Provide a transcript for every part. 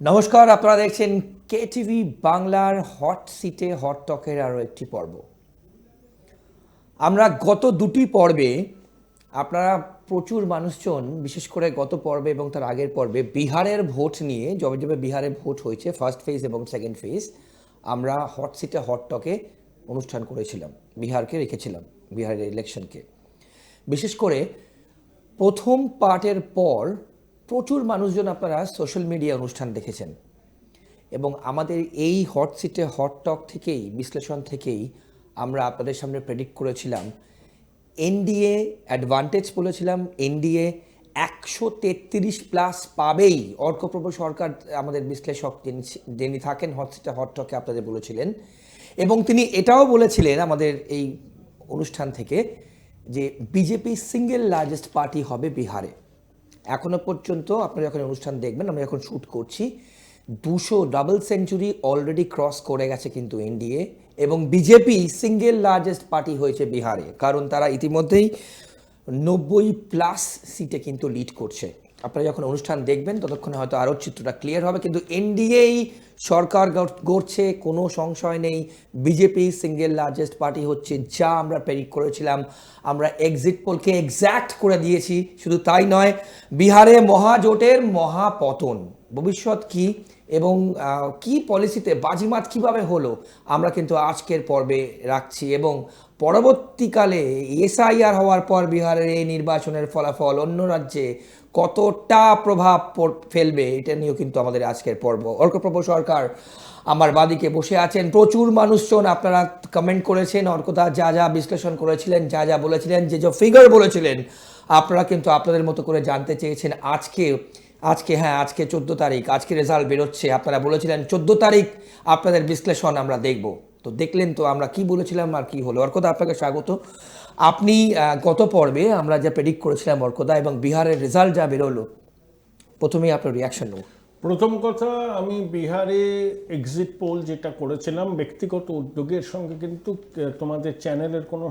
নমস্কার, আপনারা দেখছেন কেটিভি বাংলার হট সিটে হট টকের আরও একটি পর্ব। আমরা গত দুটি পর্বে আপনারা প্রচুর মানুষজন, বিশেষ করে গত পর্বে এবং তার আগের পর্বে বিহারের ভোট নিয়ে, যবে যবে বিহারে ভোট হয়েছে ফার্স্ট ফেজ এবং সেকেন্ড ফেজ, আমরা হট সিটে হট টকে অনুষ্ঠান করেছিলাম, বিহারকে রেখেছিলাম, বিহারের ইলেকশনকে। বিশেষ করে প্রথম পার্টের পর প্রচুর মানুষজন আপনারা সোশ্যাল মিডিয়া অনুষ্ঠান দেখেছেন এবং আমাদের এই হট সিটে হট টক থেকেই, বিশ্লেষণ থেকেই আমরা আপনাদের সামনে প্রেডিক্ট করেছিলাম এনডিএ অ্যাডভান্টেজ বলেছিলাম, এনডিএ 133+ পাবেই। অর্কপ্রভ সরকার আমাদের বিশ্লেষক যিনি থাকেন হট সিটে হট টকে আপনাদের বলেছিলেন, এবং তিনি এটাও বলেছিলেন আমাদের এই অনুষ্ঠান থেকে যে বিজেপি সিঙ্গেল লার্জেস্ট পার্টি হবে বিহারে। এখনো পর্যন্ত আপনারা যখন অনুষ্ঠান দেখবেন, আমরা যখন শ্যুট করছি, 200 ডাবল সেঞ্চুরি অলরেডি ক্রস করে গেছে কিন্তু এনডিএ, এবং বিজেপি সিঙ্গেল লার্জেস্ট পার্টি হয়েছে বিহারে, কারণ তারা ইতিমধ্যেই 90+ সিটে কিন্তু লিড করছে। আপনারা যখন অনুষ্ঠান দেখবেন ততক্ষণে হয়তো আরও চিত্রটা ক্লিয়ার হবে, কিন্তু এনডিএই সরকার গড়ছে, কোনো সংশয় নেই। বিজেপি সিঙ্গেল লার্জেস্ট পার্টি হচ্ছে, যা আমরা প্রেডিক্ট করেছিলাম। আমরা এক্সিট পোলকে এক্স্যাক্ট করে দিয়েছি। শুধু তাই নয়, বিহারে মহাজোটের মহাপতন, ভবিষ্যৎ কি এবং কি পলিসিতে বাজিমাত কিভাবে হলো, আমরা কিন্তু আজকের পর্বে রাখছি। এবং পরবর্তীকালে এসআইআর হওয়ার পর বিহারের এই নির্বাচনের ফলাফল অন্য রাজ্যে কতটা প্রভাব ফেলবে, এটা নিয়েও কিন্তু আমাদের আজকের পর্ব। অর্কপ্রভ সরকার আমার বাদিকে বসে আছেন। প্রচুর মানুষজন আপনারা কমেন্ট করেছেন, অর্কদা যা যা বিশ্লেষণ করেছিলেন, যা যা বলেছিলেন, যে যে ফিগার বলেছিলেন, আপনারা কিন্তু আপনাদের মতো করে জানতে চেয়েছেন। আজকে 14 তারিখ, আজকে রেজাল্ট বেরোচ্ছে। আপনারা বলেছিলেন 14 তারিখ আপনাদের বিশ্লেষণ আমরা দেখব। তো দেখলেন তো আমরা কি বলেছিলাম আর কি হলো। অর্কদা, আপনাকে স্বাগত। আপনি গত পর্বে আমরা যা প্রেডিক্ট করেছিলাম অর্কদা, এবং বিহারের রেজাল্ট যা বেরোলো, প্রথমেই আপনার রিয়াকশন নেব। প্রথম কথা, আমি বিহারে এক্সিট পোল যেটা করেছিলাম ব্যক্তিগত উদ্যোগের সঙ্গে কিন্তু তোমাদের চ্যানেলের কোনো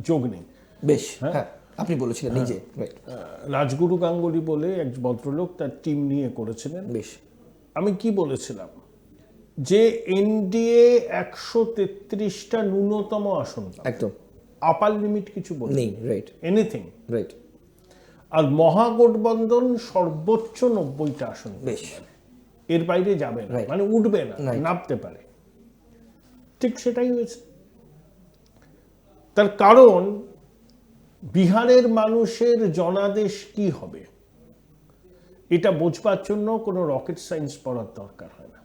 যোগ নেই। বেশ, হ্যাঁ, আপনি বলেছিলেন নিজে। রাজগুরু গাঙ্গুলি বলে এক ভদ্রলোক তার টিম নিয়ে করেছিলেন। বেশ, আমি কি বলেছিলাম যে এনডিএ 133টা ন্যূনতম আসন, একদম আপার লিমিট কিছু বলি নেই, রাইট, এনিথিং, রাইট। আর মহাগঠবন্ধন সর্বোচ্চ 90টা আসন, বেশ, এর বাইরে যাবে না, মানে উঠবে না, নামতে পারে। ঠিক সেটাই হয়েছে। তার কারণ বিহারের মানুষের জনাদেশ কি হবে এটা বোঝবার জন্য কোনো রকেট সায়েন্স পড়ার দরকার হয় না।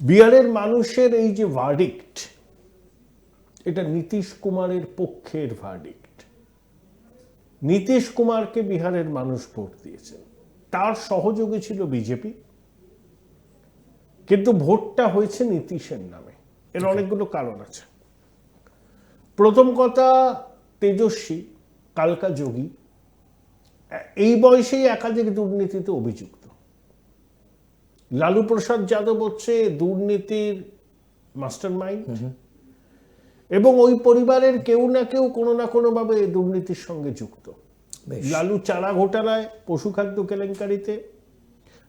বিহারের মানুষের এই যে ভার্ডিক্ট, এটা নীতিশ কুমারের পক্ষের ভার্ডিক্ট। নীতিশ কুমারকে বিহারের মানুষ ভোট দিয়েছেন, তার সহযোগী ছিল বিজেপি, কিন্তু ভোটটা হয়েছে নীতিশের নামে। এর অনেকগুলো কারণ আছে। প্রথম কথা, তেজস্বী কালকা যোগী এই বয়সেই একাধিক দুর্নীতিতে অভিযুক্ত। লালু প্রসাদ যাদব হচ্ছে দুর্নীতির মাস্টার মাইন্ড, এবং ওই পরিবারের কেউ না কেউ কোনো না কোনো ভাবে দুর্নীতির সঙ্গে যুক্ত। লালু চারা ঘোটালায়, পশুখাদ্য কেলেঙ্কারিতে,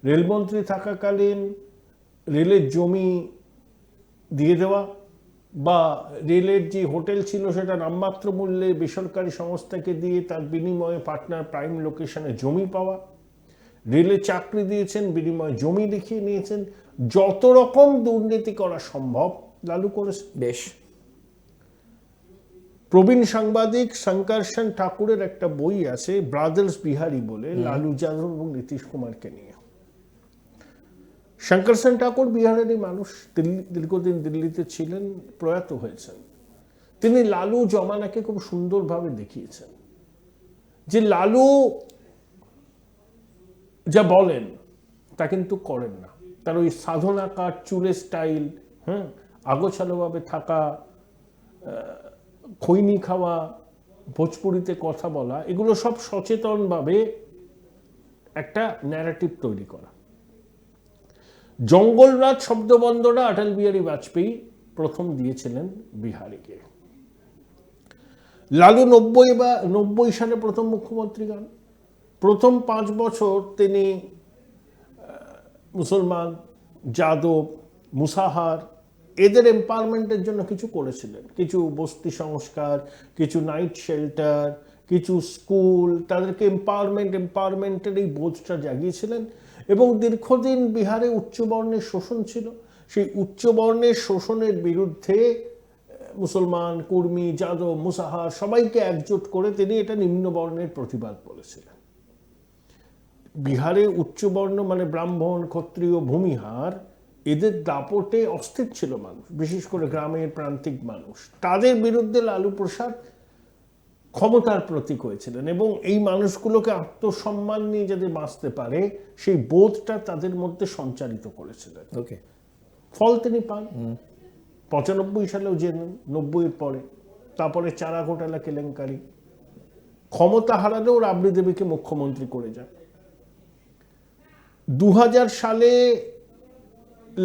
রেলমন্ত্রী থাকাকালীন রেলের জমি দিয়ে দেওয়া, বা রেলের যে হোটেল ছিল সেটা নামমাত্র মূল্যে বেসরকারি সংস্থাকে দিয়ে তার বিনিময়ে পাটনার প্রাইম লোকেশনে জমি পাওয়া, রেলে চাকরি দিয়েছেন, বিনিময়ে জমি লিখিয়ে নিয়েছেন। যত রকম দুর্নীতি করা সম্ভব লালু করেছে। বেশ। প্রবীণ সাংবাদিক শঙ্করসেন ঠাকুরের একটা বই আছে ব্রাদার্স বিহারি বলে, লালু যাদব এবং নীতিশ কুমারকে নিয়ে। শঙ্করসেন ঠাকুর বিহারেরই মানুষ, দীর্ঘদিন দিল্লিতে ছিলেন, প্রয়াত হয়েছেন। তিনি লালু জমানাকে খুব সুন্দরভাবে দেখিয়েছেন যে লালু যা বলেন তা কিন্তু করেন না। তার ওই সাধনাকার চুলের স্টাইল, আগোছালোভাবে থাকা, খৈনি খাওয়া, ভোজপুরিতে কথা বলা, এগুলো সব সচেতনভাবে একটা ন্যারেটিভ তৈরি করা। জঙ্গলরাজ শব্দবন্দনা অটল বিহারী বাজপেয়ী প্রথম দিয়েছিলেন বিহারীকে। লালু 90 সালে প্রথম মুখ্যমন্ত্রী হন। প্রথম 5 বছর তিনি মুসলমান, যাদব, মুসাহার এদের এম্পাওয়ারমেন্টের জন্য কিছু করেছিলেন, কিছু বস্তি সংস্কার, কিছু নাইট শেল্টার, কিছু স্কুল, তাদেরকে এম্পাওয়ারমেন্টের এই বোধটা জাগিয়েছিলেন। এবং দীর্ঘদিন বিহারে উচ্চবর্ণের শোষণ ছিল, সেই উচ্চবর্ণের শোষণের বিরুদ্ধে মুসলমান, কুর্মি, যাদব, মুসাহার সবাইকে একজোট করে তিনি এটা নিম্নবর্ণের প্রতিবাদ বলেছিলেন। বিহারে উচ্চবর্ণ মানে ব্রাহ্মণ, ক্ষত্রিয়, ভূমিহার এদের দাপটে অস্থির ছিল মানুষ, বিশেষ করে গ্রামের প্রান্তিক মানুষ। তাদের বিরুদ্ধে লালু প্রসাদ ক্ষমতার প্রতীক হয়েছিলেন এবং এই মানুষগুলোকে আত্মসম্মান নিয়ে যাতে বাঁচতে পারে সেই বোধটা তাদের মধ্যে সঞ্চারিত করেছিলেন। ওকে, ফল তিনি পান। 95 সালেও জেনেন, 90-এর পরে, তারপরে চারা ঘোটালা কেলেঙ্কারি, ক্ষমতা হারালেও রাবড়ি দেবীকে মুখ্যমন্ত্রী করে যান। 2000 সালে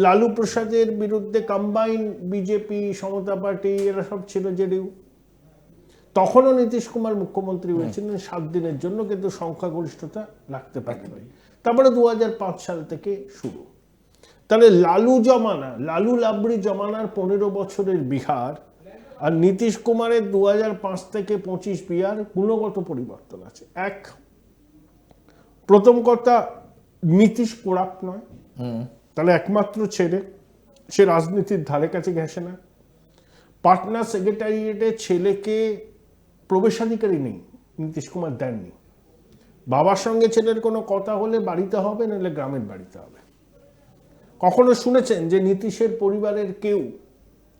লালু প্রসাদের বিরুদ্ধে কম্বাইন বিজেপি, সমতা পার্টি এরা সব ছিল, জেডিইউ। তখনও নীতিশ কুমার মুখ্যমন্ত্রী হয়েছিলেন 7 দিনের জন্য, কিন্তু সংখ্যাগরিষ্ঠতা রাখতে পারেনি। তারপরে 2005 সাল থেকে শুরু। তাহলে লালু লাবড়ি জমানার 15 বছরের বিহার আর নীতিশ কুমারের 2005 থেকে 25 বিহার গুণগত পরিবর্তন আছে। প্রথম কথা, নীতিশ কোরাপ্ট নয়, তাহলে একমাত্র ছেলে, সে রাজনীতির ধারে কাছে ঘেঁষে না। পাটনা সেক্রেটারিয়েটে ছেলেকে প্রবেশাধিকারী নেই, নীতিশ কুমার দেননি। বাবার সঙ্গে ছেলের কোনো কথা হলে বাড়িতে হবে, নাহলে গ্রামের বাড়িতে হবে। কখনো শুনেছেন যে নীতিশের পরিবারের কেউ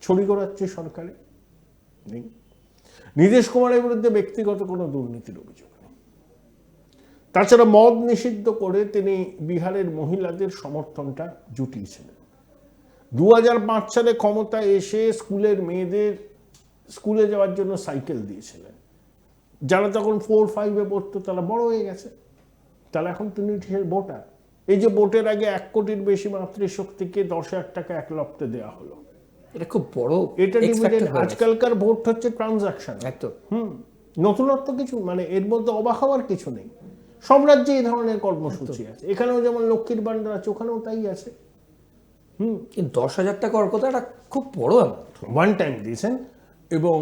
ছড়ি ঘোরাচ্ছে সরকারে? নেই। নীতিশ কুমারের বিরুদ্ধে ব্যক্তিগত কোনো দুর্নীতির অভিযোগ নেই। তাছাড়া মদ নিষিদ্ধ করে তিনি বিহারের মহিলাদের সমর্থনটা জুটিয়েছিলেন। 2005 সালে ক্ষমতায় এসে স্কুলের মেয়েদের স্কুলে যাওয়ার জন্য সাইকেল দিয়েছিলেন। যারা তখন 4-5-এ পড়তো তারা বড় হয়ে গেছে, তাহলে এখন তিনি ভোটার। এই যে ভোটের আগে 1 কোটির বেশি মাতৃশক্তিকে 10,000 টাকা এক লপ্তে দেওয়া হলো, এটা খুব বড়, এটা ডিভিডেন্ড। আজকালকার ভোট হচ্ছে ট্রানজাকশন, একদম নতুনত্ব কিছু, মানে এর মধ্যে অবাক হওয়ার কিছু নেই। সব রাজ্যে এই ধরনের কর্মসূচি আছে, এখানেও যেমন লক্ষ্মীর ভান্ডার আছে, ওখানেও তাই আছে। কিন্তু 10,000 টাকা ওর কথা একটা খুব বড় ওয়ান টাইম দিয়েছেন। এবং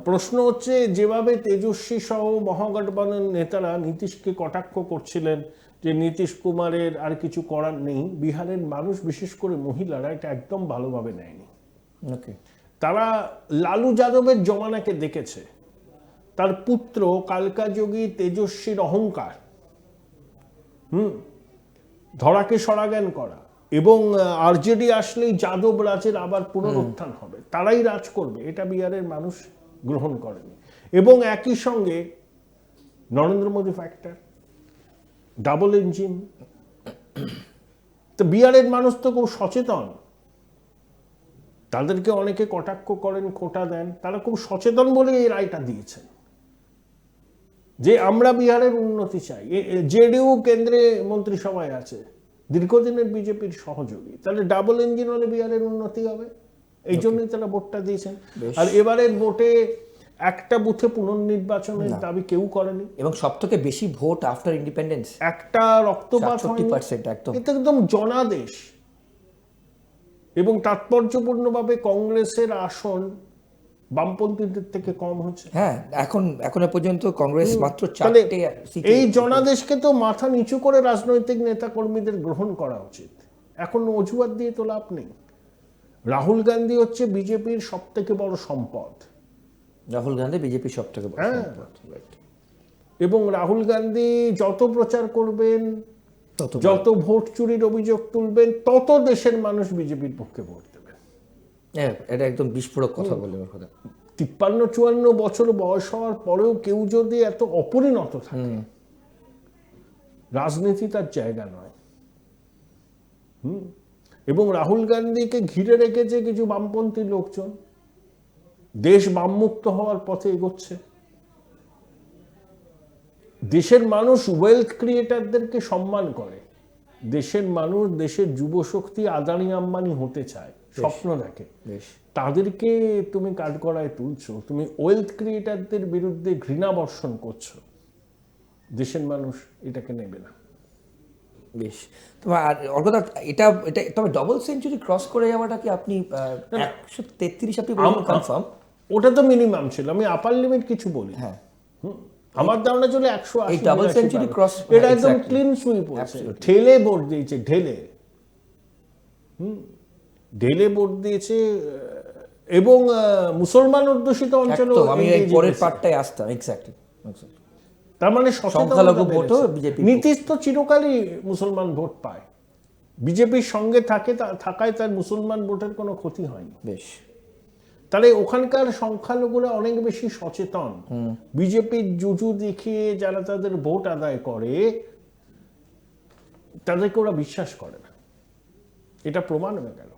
প্রশ্ন হচ্ছে, যেভাবে তেজস্বী সহ মহাগঠবন্ধন নেতারা নীতিশকে কটাক্ষ করছিলেন যে নীতিশ কুমারের আর কিছু করার নেই, বিহারের মানুষ বিশেষ করে মহিলারা এটা একদম ভালোভাবে নেয়নি। তারা লালু যাদবের জমানাকে দেখেছে, তার পুত্র কালকাযোগী তেজস্বীর অহংকার, ধরাকে সরাজ্ঞান করা, এবং আরজেডি আসলেই যাদব রাজের আবার পুনরুত্থান হবে, তারাই রাজ করবে, এটা বিহারের মানুষ গ্রহণ করেনি। এবং একই সঙ্গে Narendra Modi factor, double engine. তো বিহারের মানুষ তো খুব সচেতন, তাদেরকে অনেকে কটাক্ষ করেন, খোঁটা দেন, তারা খুব সচেতন বলে এই রায়টা দিয়েছেন যে আমরা বিহারের উন্নতি চাই। জেডিইউ কেন্দ্রে মন্ত্রিসভায় আছে, দীর্ঘদিনের বিজেপির সহযোগী, তাহলে ডাবল ইঞ্জিন হলে বিহারের উন্নতি হবে, এই জন্যই তারা ভোটটা দিয়েছেন। আর এবারের ভোটে একটা বুথে পুনর্নির্বাচনের দাবি কেউ করেনি, এবং সবথেকে বেশি ভোট আফটার ইন্ডিপেন্ডেন্স, একটা রক্তপাত হয়নি, 60% এটা একদম জনাদেশ। এবং তাৎপর্যপূর্ণভাবে কংগ্রেসের আসন বামপন্থীদের থেকে কম হচ্ছে। হ্যাঁ, এখনো পর্যন্ত কংগ্রেস মাত্র 4টে সিট। এই জনাদেশকে তো মাথা নিচু করে রাজনৈতিক নেতা কর্মীদের গ্রহণ করা উচিত, এখন অজুহাত দিয়ে তো লাভ নেই। রাহুল গান্ধী হচ্ছে বিজেপির সব থেকে বড় সম্পদ। রাহুল গান্ধী বিজেপির সব থেকে বড় সম্পদ, এবং রাহুল গান্ধী যত প্রচার করবেন, যত ভোট চুরির অভিযোগ তুলবেন, তত দেশের মানুষ বিজেপির পক্ষে ভোট দেবেন। এটা একদম বিস্ফোরক কথা বলে ওর কথা। 53-54 বছর বয়স হওয়ার পরেও কেউ যদি এত অপরিণত থাকে, রাজনীতি তার জায়গা নয়। এবং রাহুল গান্ধীকে ঘিরে রেখেছে কিছু বামপন্থী লোকজন, দেশ বামমুক্ত হওয়ার পথে এগোচ্ছে। দেশের মানুষ ওয়েলথ ক্রিয়েটারদেরকে সম্মান করে, দেশের মানুষ, দেশের যুবশক্তি আদানি আম্বানি হতে চায়, স্বপ্ন দেখে, তাদেরকে তুমি কাঠগড়ায় তুলছো, তুমি ওয়েলথ ক্রিয়েটারদের বিরুদ্ধে ঘৃণা বর্ষণ করছো, দেশের মানুষ এটাকে নেবে না। বেশ। তোমার আর অর্কদা, এটা এটা তবে ডবল সেঞ্চুরি ক্রস করে যাওয়াটা কি আপনি 133 আপনি বলছেন কনফার্ম? ওটা তো মিনিমাম ছিল, আমি আপার লিমিট কিছু বলি। হ্যাঁ, আমার ধারণা ছিল 180। এই double century cross, এটা একদম exactly. ক্লিন সুইপ হয়েছে, Absolutely. ঢেলে ভোট দিয়েছে, ঢেলে ঢেলে ভোট দিয়েছে। এবং মুসলমান অধ্যুষিত অঞ্চলে একদম আমি এই পরের পার্টটাই আসতাম, এক্স্যাক্টলি। তার মানে সংখ্যালঘু ভোটও বিজেপি। নীতিশ তো চিরকালই মুসলমান ভোট পায়, বিজেপির সঙ্গে থাকায় তার মুসলমান ভোটের কোনো ক্ষতি হয়নি। বেশ, তাহলে ওখানকার সংখ্যালঘুরা অনেক বেশি সচেতন। বিজেপির জুজু দেখিয়ে যারা তাদের ভোট আদায় করে তাদেরকে ওরা বিশ্বাস করে না, এটা প্রমাণ হয়ে গেল।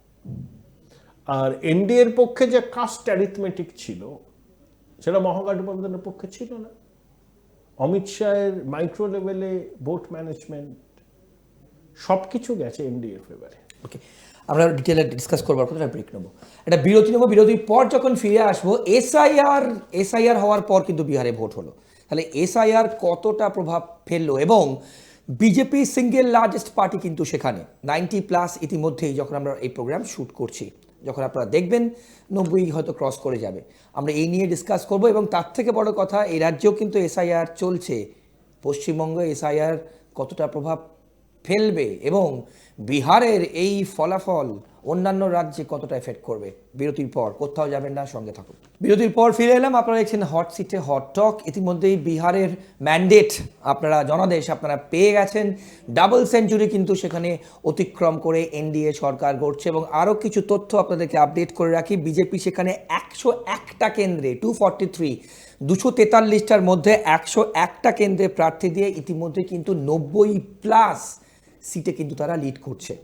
আর এনডিএর পক্ষে যে কাস্ট অ্যারিথমেটিক ছিল সেটা মহাগঠবন্ধনের পক্ষে ছিল না। অমিত শাহের মাইক্রো লেভেলে ভোট ম্যানেজমেন্ট সবকিছু গেছে এনডিএর ফেভারে। ওকে, আমরা ডিটেলে ডিসকাস করবার কথা, ব্রেক নেবো, একটা বিরতি নেবো। বিরতির পর যখন ফিরে আসবো, এসআইআর হওয়ার পর কিন্তু বিহারে ভোট হলো, তাহলে এসআইআর কতটা প্রভাব ফেললো, এবং বিজেপি সিঙ্গেল লার্জেস্ট পার্টি কিন্তু সেখানে 90+ ইতিমধ্যেই, যখন আমরা এই প্রোগ্রাম শ্যুট করছি, যখন আপনারা দেখবেন 90 হয়তো ক্রস করে যাবে। আমরা এই নিয়ে ডিসকাস করব, এবং তার থেকে বড় কথা, এই রাজ্যেও কিন্তু এসআইআর চলছে। পশ্চিমবঙ্গে এসআইআর কতটা প্রভাব ফেলবে এবং বিহারের এই ফলাফল অন্যান্য রাজ্যে কতটা এফেক্ট করবে। বিরতির পর কোথাও যাবেন না, সঙ্গে থাকুন। বিরতির পর ফিরে এলাম, আপনারা দেখছেন হট সিটে হট টক। ইতিমধ্যেই বিহারের ম্যান্ডেট আপনারা, জনাদেশ আপনারা পেয়ে গেছেন। ডাবল সেঞ্চুরি কিন্তু সেখানে অতিক্রম করে এনডিএ সরকার গড়ছে, এবং আরও কিছু তথ্য আপনাদেরকে আপডেট করে রাখি। বিজেপি সেখানে 101টা কেন্দ্রে 243, 243টার মধ্যে 101টা কেন্দ্রে প্রার্থী দিয়ে ইতিমধ্যে কিন্তু 90+ সিটে কিন্তু তারা লিড করছে।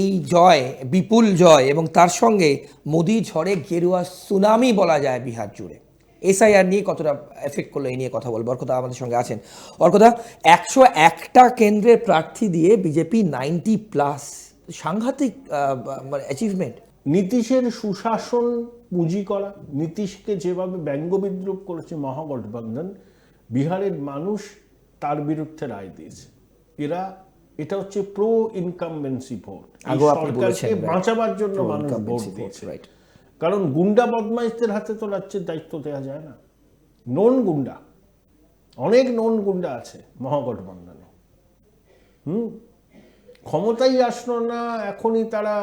এই জয়, বিপুল জয়, এবং তার সঙ্গে মোদি ঝড়ে গেরুয়া সুনামি বলা যায় বিহার জুড়ে। এসআইআর নিয়ে কতটা এফেক্ট করলো, এই নিয়ে কথা বলবো। অর্কদা আমাদের সঙ্গে আছেন। অর্কদা, 101টা কেন্দ্রের প্রার্থী দিয়ে বিজেপি 90+, সাংঘাতিক অ্যাচিভমেন্ট। নীতিশের সুশাসন পুঁজি করা, নীতিশকে যেভাবে ব্যঙ্গ বিদ্রুপ করেছে মহাগঠবন্ধন, বিহারের মানুষ তার বিরুদ্ধে রায় দিয়েছে। এটা হচ্ছে প্রো ইনকামবেন্সি ভোট, সরকারকে বাঁচাবার জন্য মানুষ ভোট দিয়েছে। কারণ গুন্ডা বদমাইশদের হাতে তো রাজ্যের দায়িত্ব দেওয়া যায় না। নন গুন্ডা, অনেক নন গুন্ডা আছে মহাগঠবন্ধনে। ক্ষমতাই আসলো না, এখনই তারা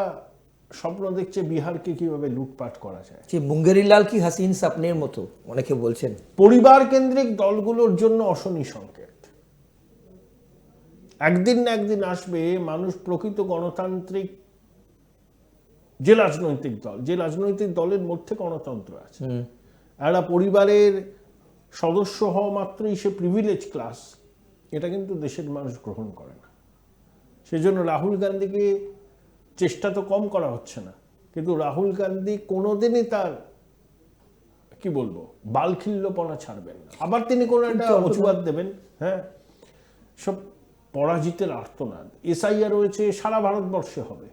স্বপ্ন দেখছে বিহারকে কিভাবে লুটপাট করা যায়। যে মুঙ্গেরিলাল কি হাসিন স্বপ্নের মতো অনেকে বলছেন। পরিবার কেন্দ্রিক দলগুলোর জন্য অশনি সংকেত। একদিন না একদিন আসবে মানুষ প্রকৃত গণতান্ত্রিক যে রাজনৈতিক দলের মধ্যে গণতন্ত্র আছে, একটা পরিবারের সদস্য হওয়া মাত্রই সে প্রিভিলেজ ক্লাস, এটা কিন্তু দেশের মানুষ গ্রহণ করে না। সেজন্য রাহুল গান্ধীকে চেষ্টা তো কম করা হচ্ছে না, কিন্তু রাহুল গান্ধী কোনোদিনই তার কি বলবো বালখিল্যপনা ছাড়বেন না। আবার তিনি কোনো একটা অজুহাত দেবেন। হ্যাঁ, সব পরাজিতের আর্তনাদ। এসআইআর রয়েছে, সারা ভারতবর্ষে হবে।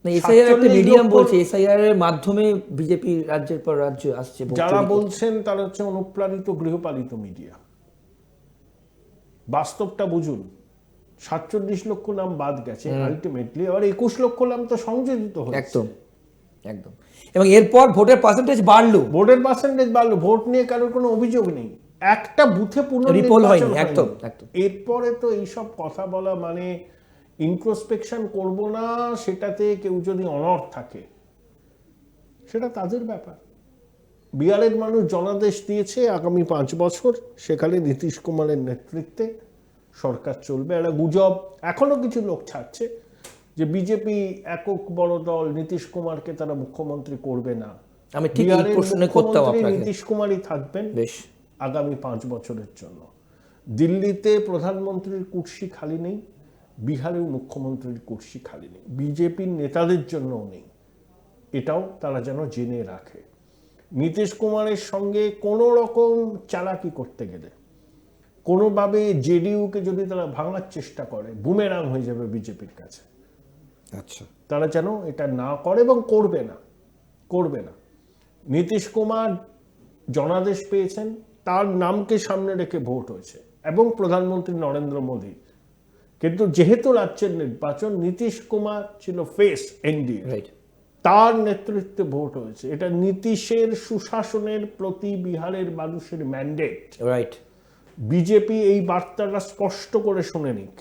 এসআইআর একটা মিডিয়াম বলছে, এসআইআর এর মাধ্যমে বিজেপি রাজ্যের পর রাজ্য আসছে। যারা বলছেন তারা হচ্ছে অনুপ্রাণিত গৃহপালিত মিডিয়া। বাস্তবটা বুঝুন, 47 লক্ষ নাম বাদ গেছে আলটিমেটলি, আবার 21 লক্ষ নাম তো সংযোজিত হয়েছে। একদম একদম। এবং এরপর ভোটের পার্সেন্টেজ বাড়লো, ভোট নিয়ে কারোর কোনো অভিযোগ নেই। একটা বুথে রিপোল হয়নি। একদম একদম। এরপরে তো এইসব কথা বলা মানে ইন্ট্রোস্পেকশন করব না, সেটাতে কেউ যদি অনড় থাকে সেটা তাদের ব্যাপার। বিহারের মানুষ জনাদেশ দিয়েছে আগামী 5 বছর সেখানে নীতিশ কুমারের নেতৃত্বে সরকার চলবে। একটা গুজব এখনো কিছু লোক ছাড়ছে যে বিজেপি একক বড় দল, নীতিশ কুমারকে তারা মুখ্যমন্ত্রী করবে না। আমি ঠিক এই প্রশ্ন করতাম আপনাকে। নীতিশ কুমারই থাকবেন আগামী 5 বছরের জন্য। দিল্লিতে প্রধানমন্ত্রীর কুর্সি খালি নেই, বিহারেও মুখ্যমন্ত্রীর কুর্সি খালি নেই, বিজেপির নেতাদের জন্যও নেই। এটাও তারা যেন জেনে রাখে। নীতিশ কুমারের সঙ্গে কোনো রকম চালাকি করতে গেলে, কোনোভাবে জেডিইউকে যদি তারা ভাঙার চেষ্টা করে, বুমেরাং হয়ে যাবে বিজেপির কাছে। আচ্ছা, তারা যেন এটা না করে এবং করবে না। নীতিশ কুমার জনাদেশ পেয়েছেন, তার নামকে সামনে রেখে ভোট হয়েছে, এবং প্রধানমন্ত্রী নরেন্দ্র মোদী কিন্তু যেহেতু রাজ্যের নির্বাচন, নীতিশ কুমার ছিল ফেস এনডিএ, রাইট। তার নেতৃত্বে ভোট হয়েছে। এটা নীতিশের সুশাসনের প্রতি বিহারের মানুষের ম্যান্ডেট। রাইট। বিজেপি এই বার্তাটা স্পষ্ট করে শুনে নিক।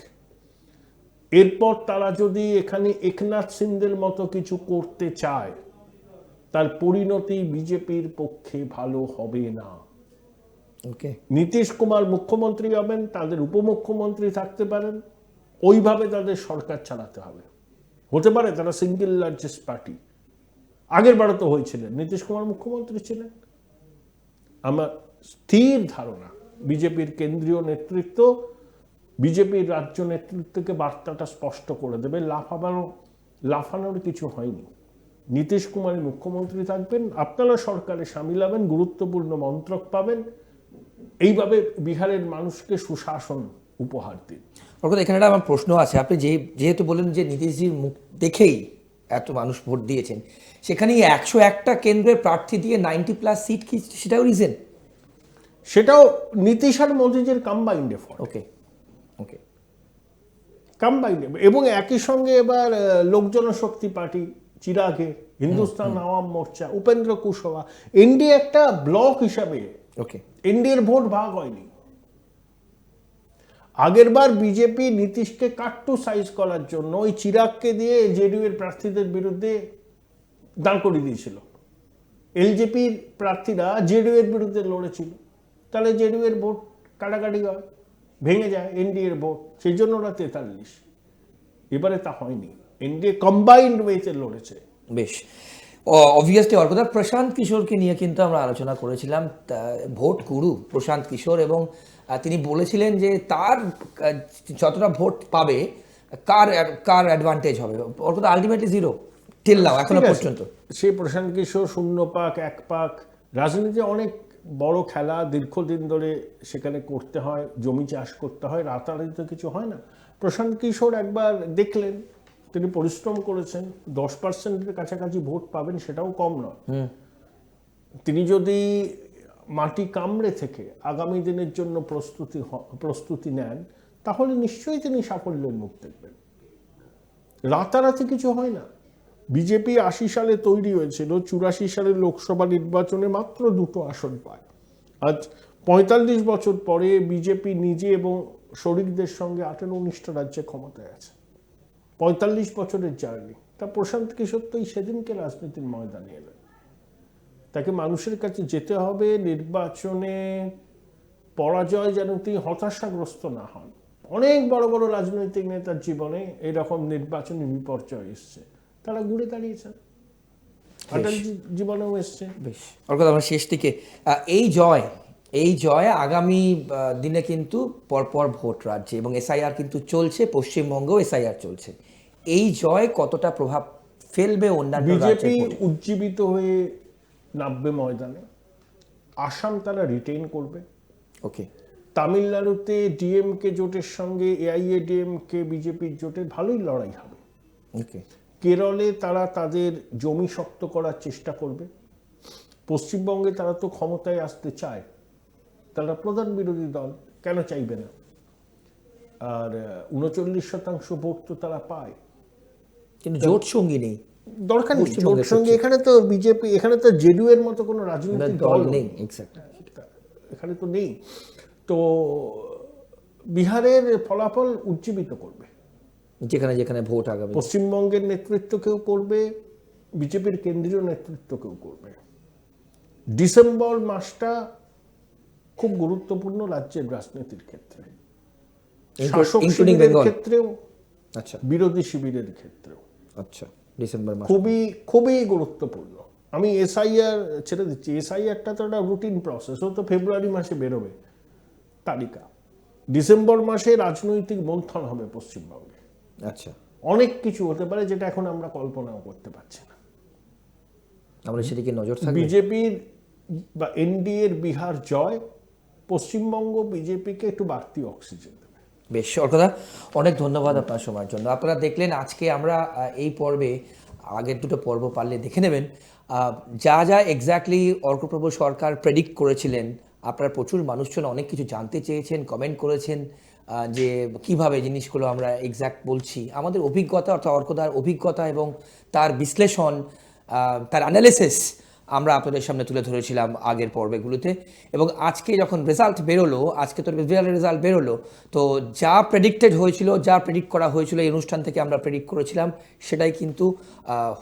এরপর তারা যদি এখানে একনাথ সিন্দের মতো কিছু করতে চায়, তার পরিণতি বিজেপির পক্ষে ভালো হবে না। ওকে। নীতিশ কুমার মুখ্যমন্ত্রী হবেন, তাদের উপমুখ্যমন্ত্রী থাকতে পারেন, ওইভাবে তাদের সরকার চালাতে হবে। হতে পারে তারা সিঙ্গেল লার্জেস্ট পার্টি, আগের বারও তো হয়েছিলেন, নীতিশ কুমার মুখ্যমন্ত্রী ছিলেন। আমার স্থির ধারণা বিজেপির কেন্দ্রীয় নেতৃত্ব বিজেপির রাজ্য নেতৃত্বকে বার্তাটা স্পষ্ট করে দেবে। লাফানোর কিছু হয়নি। নীতিশ কুমারই মুখ্যমন্ত্রী থাকবেন, আপনারা সরকারে সামিল হবেন, গুরুত্বপূর্ণ মন্ত্রক পাবেন, এইভাবে বিহারের মানুষকে সুশাসন উপহার দিন। অর্থাৎ এখানে একটা আমার প্রশ্ন আছে, আপনি যেহেতু বলেন যে নীতিশজির মুখ দেখেই এত মানুষ ভোট দিয়েছেন, সেখানে 101টা কেন্দ্রের প্রার্থী দিয়ে 90+ সিট, কি সেটাও রিজন? সেটাও নীতিশ আর মোদিজির কম্বাইন্ড এফর্ট। ওকে। ওকে। কম্বাইন্ড। এবং একই সঙ্গে এবার লোক জনশক্তি পার্টি, চিরাগে, হিন্দুস্তান আওয়াম মোর্চা, উপেন্দ্র কুশওয়া, এনডিএ একটা ব্লক হিসাবে, ওকে। এনডিএর ভোট ভাগ হয়নি। আগেরবার বিজেপি নীতিশকে কাট্টু সাইজ করার জন্য ওই চিরাগকে দিয়ে জেডিইউ এর প্রার্থীদের বিরুদ্ধে দাঁড় করিয়ে দিয়েছিল। এলজেপির প্রার্থীরা জেডিইউ এর বিরুদ্ধে লড়েছিল, তাহলে জেডিইউ এর ভোট কাটাকাটি হয়, ভেঙে যায় এনডিএর ভোট, সেই জন্য ওরা 43। এবারে তা হয়নি, এনডিএ কম্বাইন্ড ওয়েতে লড়েছে। বেশ। অবভিয়াসলি অর্কদা, প্রশান্ত কিশোরকে নিয়ে কিন্তু আমরা আলোচনা করেছিলাম, ভোট গুরু প্রশান্ত কিশোর, এবং তিনি বলেছিলেন যে তার যতটা ভোট পাবে, কার অ্যাডভান্টেজ হবে। অর্কদা আলটিমেটলি জিরো টিল নাও, এখনো পর্যন্ত। সেই প্রশান্ত কিশোর শূন্য পাক, এক পাক, রাজনীতি অনেক বড় খেলা, দীর্ঘদিন ধরে সেখানে করতে হয়, জমি চাষ করতে হয়, রাতারাতি তো কিছু হয় না। প্রশান্ত কিশোর একবার দেখলেন, তিনি পরিশ্রম করেছেন, 10%-এর কাছাকাছি ভোট পাবেন, সেটাও কম নয়। তিনি যদি মাটি কামড়ে থেকে আগামী দিনের জন্য প্রস্তুতি নেন, তাহলে নিশ্চয়ই তিনি সাফল্যের মুখ দেখবেন। রাতারাতি কিছু হয় না। বিজেপি 80 সালে তৈরি হয়েছিল, 84 সালের লোকসভা নির্বাচনে মাত্র 2টো আসন পায়। আজ 45 বছর পরে বিজেপি নিজে এবং শরিকদের সঙ্গে 18-19টা রাজ্যে ক্ষমতায় আছে। 45 বছরের জার্নি। তা প্রশান্ত কিশোর তো সেদিনকে রাজনীতির ময়দানে এলেন। তাকে মানুষের কাছে যেতে হবে, নির্বাচনে পরাজয় যেন তিনি হতাশাগ্রস্ত না হন। অনেক বড় বড় রাজনৈতিক নেতার জীবনে এরকম নির্বাচনী বিপর্যয় এসছে, তারা ঘুরে দাঁড়িয়েছেন, অটলজি জীবনেও এসছে। বেশ অর্থাৎ আমরা শেষ দিকে এই জয় আগামী দিনে কিন্তু পরপর ভোট রাজ্যে, এবং এসআইআর কিন্তু চলছে, পশ্চিমবঙ্গেও এসআইআর চলছে। এই জয় কতটা প্রভাব ফেলবে অন্যান্য রাজ্যে? বিজেপি উজ্জীবিত হয়ে নামবে ময়দানে। আসাম তারা রিটেইন করবে। ওকে। তামিলনাড়ুতে ডিএমকে জোটের সঙ্গে এআইএডিএমকে বিজেপির জোটের ভালোই লড়াই হবে। ওকে। কেরলে তারা তাদের জমি শক্ত করার চেষ্টা করবে। পশ্চিমবঙ্গে তারা তো ক্ষমতায় আসতে চায়, তারা প্রধান বিরোধী দল, কেন চাইবে না? আর 39% ভোট তো তারা পায়, কিন্তু জোট সঙ্গী নেই, দরকার নেই জোট সঙ্গে। এখানে তো বিজেপি, এখানে তো জেডিইউ এর মতো কোনো রাজনৈতিক দল নেই, এখানে তো নেই। তো বিহারের ফলাফল উজ্জীবিত করবে, যেখানে যেখানে ভোট আগামী। পশ্চিমবঙ্গের নেতৃত্বকেও করবে, বিজেপির কেন্দ্রীয় নেতৃত্বকেও করবে। ডিসেম্বর মাসটা খুব গুরুত্বপূর্ণ রাজ্যের রাজনীতির ক্ষেত্রে, শাসক শিবিরের ক্ষেত্রেও, আচ্ছা, বিরোধী শিবিরের ক্ষেত্রেও। আচ্ছা, ডিসেম্বর মাস খুবই খুবই গুরুত্বপূর্ণ। আমি এসআইআর ছেড়ে দিচ্ছি, এসআইআরটা তো একটা রুটিন প্রসেস, ও তো ফেব্রুয়ারি মাসে বেরোবে তালিকা। ডিসেম্বর মাসে রাজনৈতিক মন্থন হবে পশ্চিমবঙ্গে। আচ্ছা, অনেক কিছু হতে পারে যেটা এখন আমরা কল্পনাও করতে পারছি না। আমরা সেদিকে নজর থাকবে। বিজেপির বা এনডিএর বিহার জয় পশ্চিমবঙ্গ বিজেপিকে একটু বাড়তি অক্সিজেন দেবে। বেশ অর্কদা, অনেক ধন্যবাদ আপনার সময়ের জন্য। আপনারা দেখলেন আজকে আমরা এই পর্বে, আগের দুটো পর্ব পারলে দেখে নেবেন, যা যা এক্স্যাক্টলি অর্কপ্রভ সরকার প্রেডিক্ট করেছিলেন। আপনারা প্রচুর মানুষজন অনেক কিছু জানতে চেয়েছেন, কমেন্ট করেছেন, যে কিভাবে জিনিসগুলো আমরা এক্স্যাক্ট বলছি, আমাদের অভিজ্ঞতা অর্থাৎ অর্কদার অভিজ্ঞতা এবং তার বিশ্লেষণ, তার অ্যানালিসিস আমরা আপনাদের সামনে তুলে ধরেছিলাম আগের পর্বগুলোতে। এবং আজকে যখন রেজাল্ট বেরোলো, আজকে তো রেজাল্ট বেরোলো, তো যা প্রেডিক্টেড হয়েছিল, যা প্রেডিক্ট করা হয়েছিল এই অনুষ্ঠান থেকে আমরা প্রেডিক্ট করেছিলাম, সেটাই কিন্তু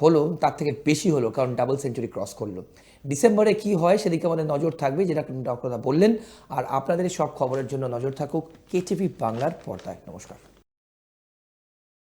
হলো, তার থেকে বেশি হলো, কারণ ডাবল সেঞ্চুরি ক্রস করলো। ডিসেম্বরে কি হয় সেদিকে আমাদের নজর থাকবে, যেটা আপনারা বললেন। আর আপনাদের সব খবরের জন্য নজর থাকুক কেটিভি বাংলার পর্দায়। নমস্কার।